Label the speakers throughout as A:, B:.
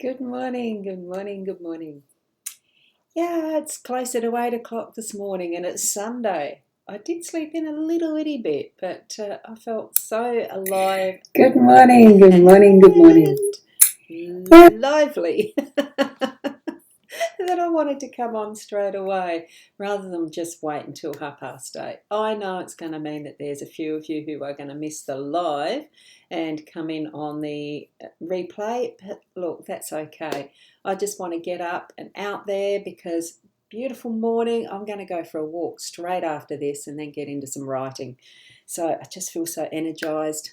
A: Good morning, good morning, good morning. Yeah, it's closer to 8 o'clock this morning and it's Sunday. I did sleep in a little itty bit, but I felt so alive.
B: Good morning, good morning, good morning.
A: And lively that I wanted to come on straight away rather than just wait until 8:30. I know it's going to mean that there's a few of you who are going to miss the live and come in on the replay, but look, that's okay. I just want to get up and out there because beautiful morning. I'm going to go for a walk straight after this and then get into some writing. So I just feel so energized.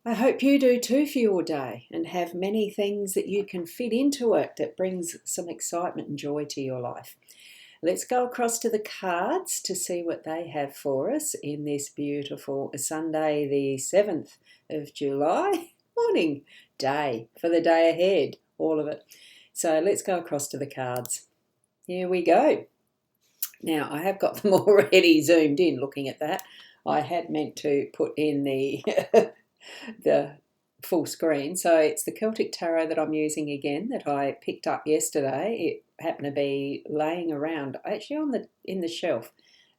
A: I hope you do too for your day and have many things that you can fit into it that brings some excitement and joy to your life. Let's go across to the cards to see what they have for us in this beautiful Sunday, the 7th of July morning day for the day ahead, all of it. So let's go across to the cards. Here we go. Now, I have got them already zoomed in looking at that. I had meant to put in the the full screen. So it's the Celtic Tarot that I'm using again that I picked up yesterday. It happened to be laying around actually in the shelf.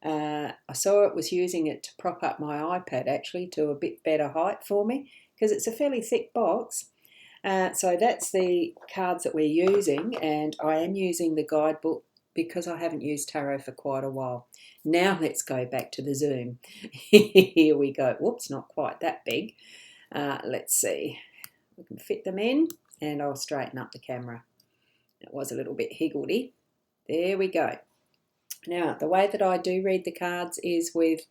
A: I saw it, was using it to prop up my iPad actually to a bit better height for me because it's a fairly thick box. So that's the cards that we're using, and I am using the guidebook because I haven't used tarot for quite a while. Now let's go back to the Zoom. Here we go. Whoops, not quite that big. Let's see. We can fit them in, and I'll straighten up the camera. It was a little bit higgledy. There we go. Now, the way that I do read the cards is with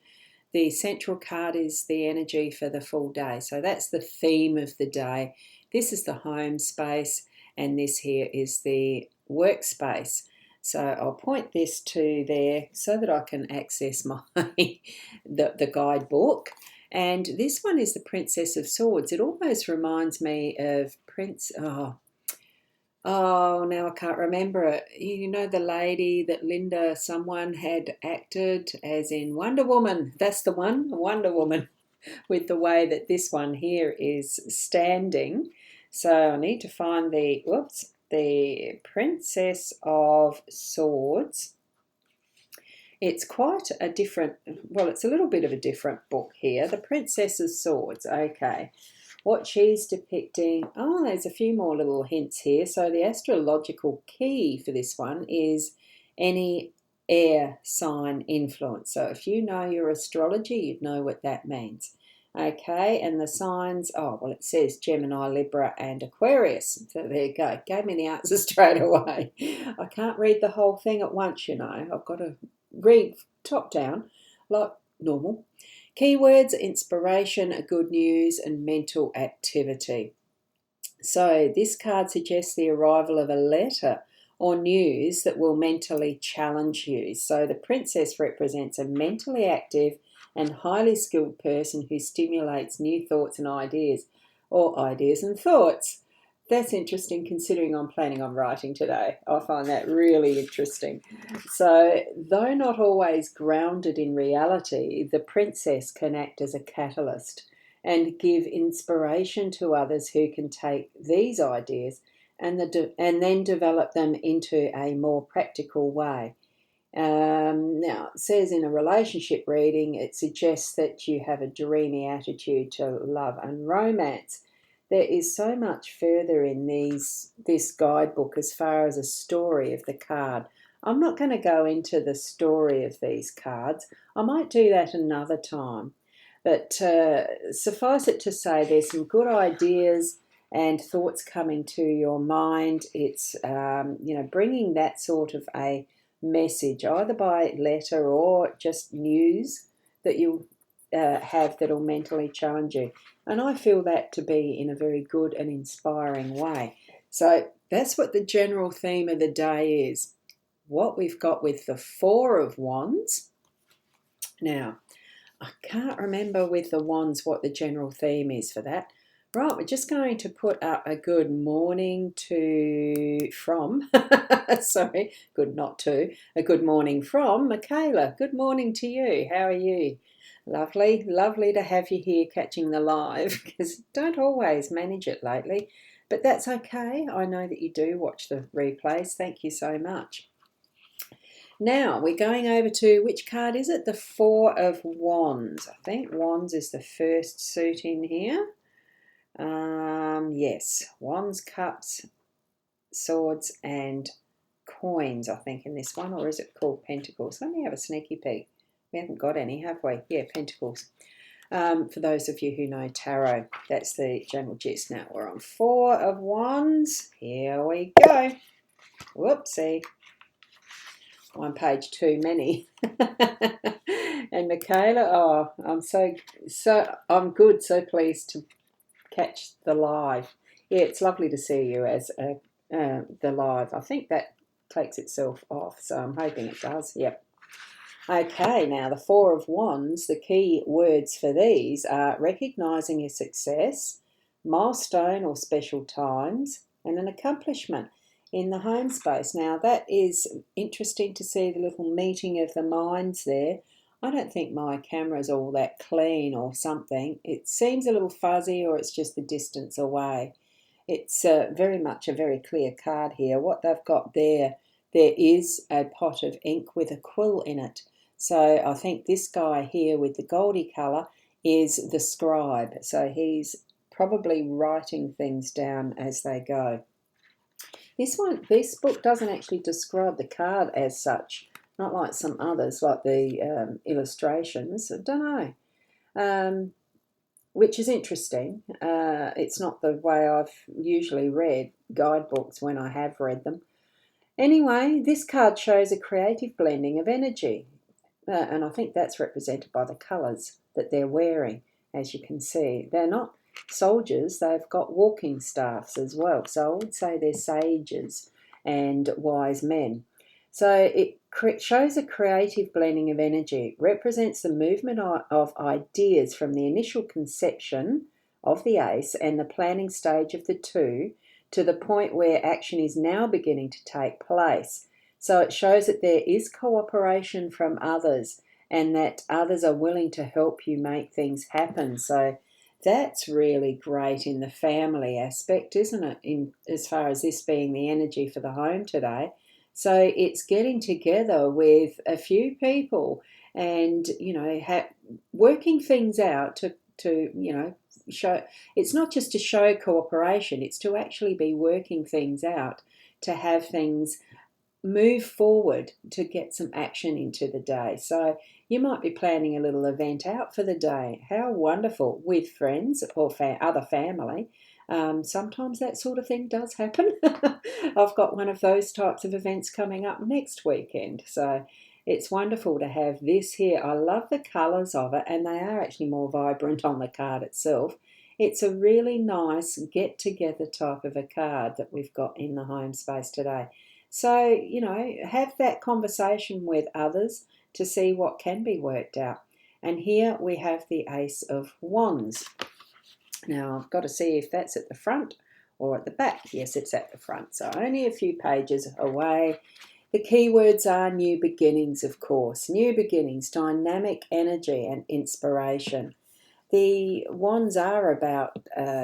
A: the central card is the energy for the full day. So that's the theme of the day. This is the home space, and this here is the workspace. So I'll point this to there so that I can access my the guidebook. And this one is the Princess of Swords. It almost reminds me of now I can't remember it. You know the lady that Linda someone had acted as in Wonder Woman. That's the one, Wonder Woman, with the way that this one here is standing. So I need to find the Princess of Swords. It's quite a different, well, it's a little bit of a different book here. The Princess of Swords, okay. What she's depicting, there's a few more little hints here. So the astrological key for this one is any air sign influence. So if you know your astrology, you'd know what that means. Okay, and the signs, it says Gemini, Libra, and Aquarius. So there you go. Gave me the answer straight away. I can't read the whole thing at once, you know. I've got to read top down like normal. Keywords: inspiration, good news, and mental activity. So this card suggests the arrival of a letter or news that will mentally challenge you. So the princess represents a mentally active and highly skilled person who stimulates new thoughts and ideas, or ideas and thoughts. That's interesting considering I'm planning on writing today. I find that really interesting. So, though not always grounded in reality, the princess can act as a catalyst and give inspiration to others who can take these ideas and then develop them into a more practical way. Now, it says in a relationship reading, it suggests that you have a dreamy attitude to love and romance. There is so much further in this guidebook as far as a story of the card. I'm not going to go into the story of these cards. I might do that another time. But suffice it to say, there's some good ideas and thoughts coming to your mind. It's, bringing that sort of a message, either by letter or just news that you have that'll mentally challenge you. And I feel that to be in a very good and inspiring way. So that's what the general theme of the day is. What we've got with the Four of Wands. Now, I can't remember with the wands what the general theme is for that. Right, we're just going to put up a good morning from a good morning from Michaela. Good morning to you. How are you? Lovely to have you here catching the live because don't always manage it lately. But that's okay. I know that you do watch the replays. Thank you so much. Now we're going over to, which card is it? The Four of Wands. I think Wands is the first suit in here. Yes, Wands, Cups, Swords and Coins, I think, in this one. Or is it called Pentacles? Let me have a sneaky peek. We haven't got any, have we? Yeah, Pentacles. For those of you who know tarot, that's the general gist. Now we're on Four of Wands. Here we go. Whoopsie. One page too many. And Michaela, oh, I'm good, so pleased to catch the live. Yeah, it's lovely to see you as the live. I think that takes itself off, so I'm hoping it does. Yep. Okay, now the Four of Wands, the key words for these are recognising a success, milestone or special times, and an accomplishment in the home space. Now that is interesting to see the little meeting of the minds there. I don't think my camera's all that clean or something. It seems a little fuzzy, or it's just the distance away. It's very much a very clear card here. What they've got there is a pot of ink with a quill in it. So I think this guy here with the goldy colour is the scribe. So he's probably writing things down as they go. This book doesn't actually describe the card as such, not like some others, like the illustrations. I don't know, which is interesting. It's not the way I've usually read guidebooks when I have read them. Anyway, this card shows a creative blending of energy, and I think that's represented by the colours that they're wearing, as you can see. They're not soldiers, they've got walking staffs as well, so I would say they're sages and wise men. So it shows a creative blending of energy. It represents the movement of ideas from the initial conception of the ace and the planning stage of the two to the point where action is now beginning to take place. So it shows that there is cooperation from others and that others are willing to help you make things happen. So that's really great in the family aspect, isn't it? In as far as this being the energy for the home today. So it's getting together with a few people and, working things out to show. It's not just to show cooperation, it's to actually be working things out, to have things move forward, to get some action into the day. So you might be planning a little event out for the day. How wonderful, with friends or other family. Sometimes that sort of thing does happen. I've got one of those types of events coming up next weekend. So it's wonderful to have this here. I love the colours of it, and they are actually more vibrant on the card itself. It's a really nice get-together type of a card that we've got in the home space today. So, have that conversation with others to see what can be worked out. And here we have the Ace of Wands. Now, I've got to see if that's at the front or at the back. Yes, it's at the front, so only a few pages away. The keywords are new beginnings, of course. New beginnings, dynamic energy and inspiration. The wands are about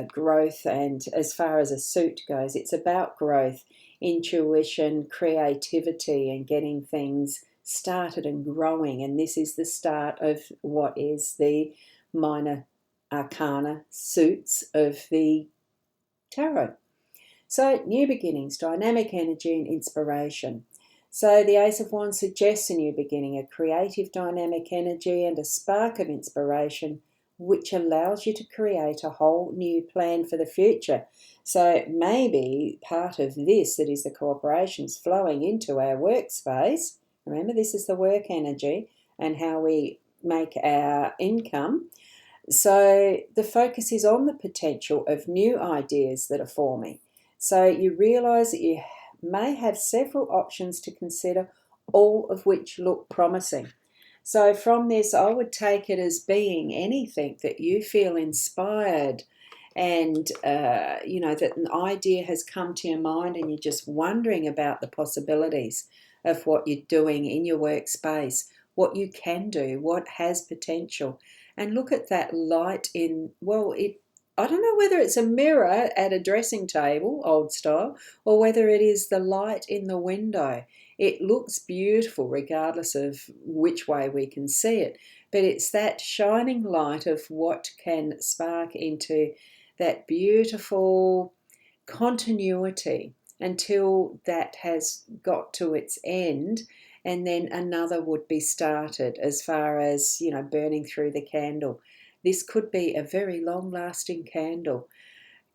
A: growth, and as far as a suit goes, it's about growth, intuition, creativity, and getting things started and growing. And this is the start of what is the minor arcana suits of the tarot. So, new beginnings, dynamic energy, and inspiration. So the Ace of Wands suggests a new beginning, a creative dynamic energy and a spark of inspiration which allows you to create a whole new plan for the future. So maybe part of this, that is the cooperations flowing into our workspace. Remember, this is the work energy and how we make our income. So the focus is on the potential of new ideas that are forming. So you realise that you may have several options to consider, all of which look promising. So from this, I would take it as being anything that you feel inspired and, that an idea has come to your mind and you're just wondering about the possibilities of what you're doing in your workspace, what you can do, what has potential. And look at that light I don't know whether it's a mirror at a dressing table, old style, or whether it is the light in the window. It looks beautiful regardless of which way we can see it, but it's that shining light of what can spark into that beautiful continuity until that has got to its end, and then another would be started as far as, burning through the candle. This could be a very long lasting candle.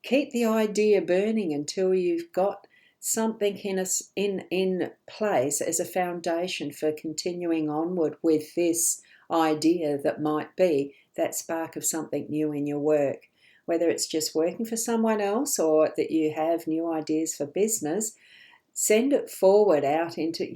A: Keep the idea burning until you've got something in place as a foundation for continuing onward with this idea that might be that spark of something new in your work. Whether it's just working for someone else or that you have new ideas for business, send it forward out into,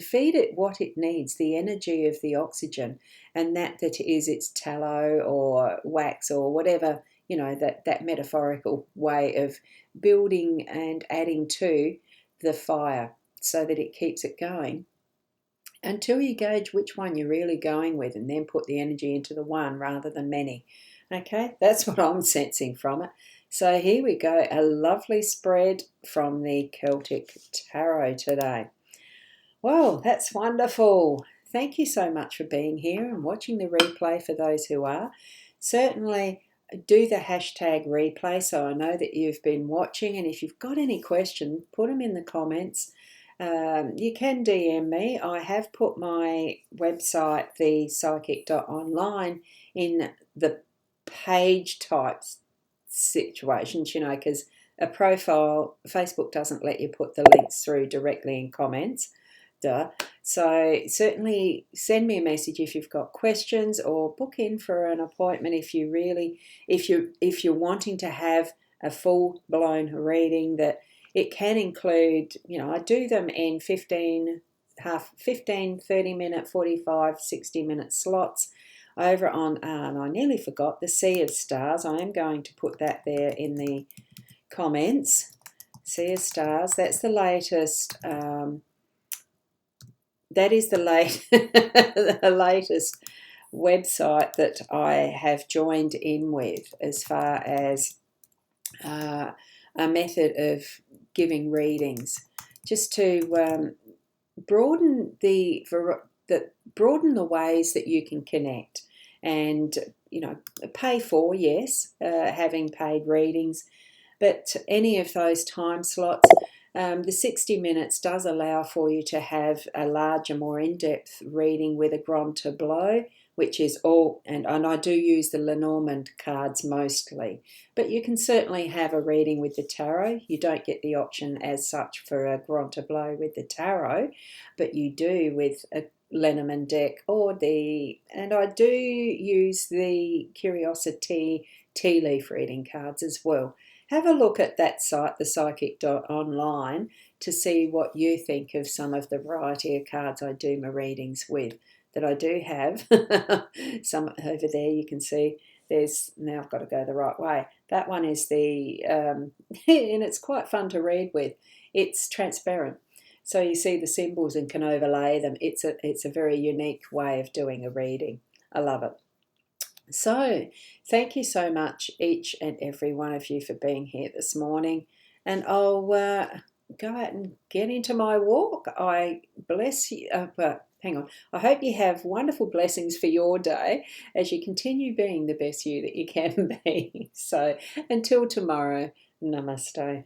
A: feed it what it needs, the energy of the oxygen, and that is its tallow or wax or whatever, that metaphorical way of building and adding to the fire so that it keeps it going until you gauge which one you're really going with, and then put the energy into the one rather than many. Okay, that's what I'm sensing from it. So here we go, a lovely spread from the Celtic Tarot today. Well, that's wonderful. Thank you so much for being here and watching the replay for those who are. Certainly do the hashtag replay so I know that you've been watching, and if you've got any questions, put them in the comments. You can DM me. I have put my website, thepsychic.online, in the page types situations, because a profile, Facebook doesn't let you put the links through directly in comments. Duh. So certainly send me a message if you've got questions, or book in for an appointment if you're wanting to have a full blown reading. That it can include, I do them in 15, 30 minute, 45, 60-minute slots over on, and I nearly forgot, the Sea of Stars. I am going to put that there in the comments. Sea of Stars, that's the latest, that is the latest website that I have joined in with as far as a method of giving readings, just to broaden the ways that you can connect, and pay for, yes, having paid readings, but any of those time slots. The 60 minutes does allow for you to have a larger, more in-depth reading with a grand tableau, which is all, and I do use the Lenormand cards mostly, but you can certainly have a reading with the tarot. You don't get the option as such for a grand tableau with the tarot, but you do with a Lenormand deck, and I do use the Curiosity tea leaf reading cards as well. Have a look at that site, thepsychic.online, to see what you think of some of the variety of cards I do my readings with, that I do have. Some over there you can see. Now I've got to go the right way. That one is the, and it's quite fun to read with. It's transparent, so you see the symbols and can overlay them. It's a very unique way of doing a reading. I love it. So thank you so much, each and every one of you, for being here this morning, and I'll go out and get into my walk. I bless you. Hang on. I hope you have wonderful blessings for your day as you continue being the best you that you can be. So until tomorrow, namaste.